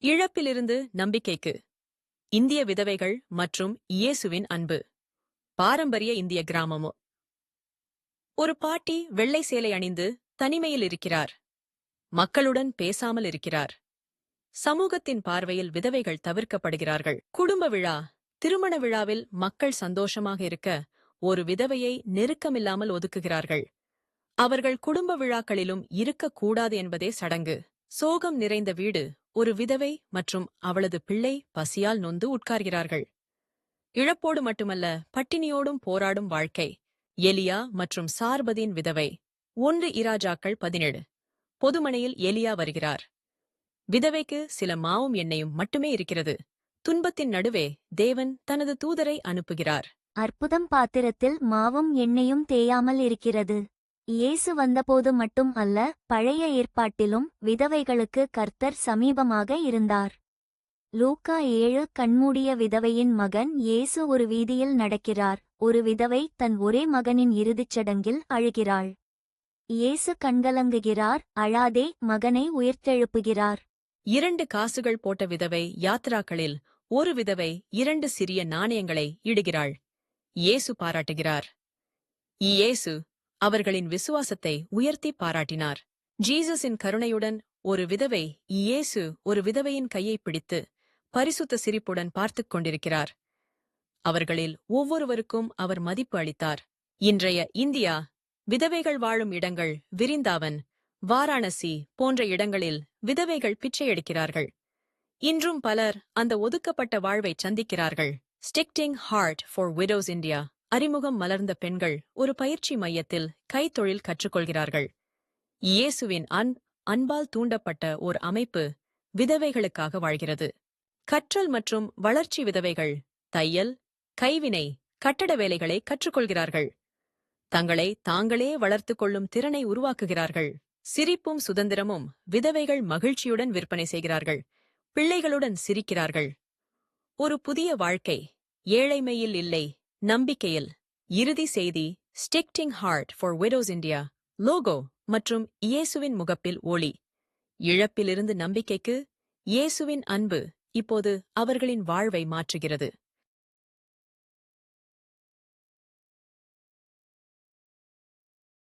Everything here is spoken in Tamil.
இழப்பிலிருந்து நம்பிக்கைக்கு இந்திய விதவைகள் மற்றும் இயேசுவின் அன்பு. பாரம்பரிய இந்திய கிராமமோ. ஒரு பாட்டி வெள்ளை சேலை அணிந்து தனிமையில் இருக்கிறார். மக்களுடன் பேசாமல் இருக்கிறார். சமூகத்தின் பார்வையில் விதவைகள் தவிர்க்கப்படுகிறார்கள். குடும்ப விழா, திருமண விழாவில் மக்கள் சந்தோஷமாக இருக்க ஒரு விதவையை நெருக்கமில்லாமல் ஒதுக்குகிறார்கள். அவர்கள் குடும்ப விழாக்களிலும் இருக்கக்கூடாது என்பதே சடங்கு. சோகம் நிறைந்த வீடு. ஒரு விதவை மற்றும் அவளது பிள்ளை பசியால் நொந்து உட்கார்கிறார்கள். இழப்போடு மட்டுமல்ல, பட்டினியோடும் போராடும் வாழ்க்கை. எலியா மற்றும் சார்பதின் விதவை. 1 இராஜாக்கள் 17. பொதுமனையில் எலியா வருகிறார். விதவைக்கு சில மாவும் எண்ணெயும் மட்டுமே இருக்கிறது. துன்பத்தின் நடுவே தேவன் தனது தூதரை அனுப்புகிறார். அற்புதம். பாத்திரத்தில் மாவும் எண்ணெயும் தேயாமல் இருக்கிறது. இயேசு வந்தபோது மட்டும் அல்ல, பழைய ஏற்பாட்டிலும் விதவைகளுக்கு கர்த்தர் சமீபமாக இருந்தார். லூக்கா 7. கண்மூடிய விதவையின் மகன். இயேசு ஒரு வீதியில் நடக்கிறார். ஒரு விதவை தன் ஒரே மகனின் இறுதிச் சடங்கில் அழுகிறாள். இயேசு கண்கலங்குகிறார். அழாதே, மகனை உயிர்த்தெழுப்புகிறார். 2 காசுகள் போட்ட விதவை. யாத்ராக்களில் ஒரு விதவை 2 சிறிய நாணயங்களை இடுகிறாள். இயேசு பாராட்டுகிறார். இயேசு அவர்களின் விசுவாசத்தை உயர்த்தி பாராட்டினார். ஜீசஸின் கருணையுடன் ஒரு விதவை. இயேசு ஒரு விதவையின் கையை பிடித்து பரிசுத்த சிரிப்புடன் பார்த்துக் கொண்டிருக்கிறார். அவர்களில் ஒவ்வொருவருக்கும் அவர் மதிப்பு அளித்தார். இன்றைய இந்தியா விதவைகள் வாழும் இடங்கள். விரிந்தாவன், வாராணசி போன்ற இடங்களில் விதவைகள் பிச்சை எடுக்கிறார்கள். இன்றும் பலர் அந்த ஒதுக்கப்பட்ட வாழ்வைச் சந்திக்கிறார்கள். ஸ்டிக்டிங் ஹார்ட் ஃபார் விடோஸ் இந்தியா. அறிமுகம். மலர்ந்த பெண்கள் ஒரு பயிற்சி மையத்தில் கைத்தொழில் கற்றுக்கொள்கிறார்கள். இயேசுவின் அன்பால் தூண்டப்பட்ட ஓர் அமைப்பு விதவைகளுக்காக வாழ்கிறது. கற்றல் மற்றும் வளர்ச்சி. விதவைகள் தையல், கைவினை, கட்டட வேலைகளை கற்றுக்கொள்கிறார்கள். தங்களை தாங்களே வளர்த்துக் கொள்ளும் திறனை உருவாக்குகிறார்கள். சிரிப்பும் சுதந்திரமும். விதவைகள் மகிழ்ச்சியுடன் விற்பனை செய்கிறார்கள். பிள்ளைகளுடன் சிரிக்கிறார்கள். ஒரு புதிய வாழ்க்கை. ஏழைமையில் இல்லை, நம்பிக்கையில். இறுதி செய்தி. Sticking hard for widows India. Logo மற்றும் இயேசுவின் முகப்பில் ஒளி. இழப்பிலிருந்து நம்பிக்கைக்கு இயேசுவின் அன்பு இப்போது அவர்களின் வாழ்வை மாற்றுகிறது.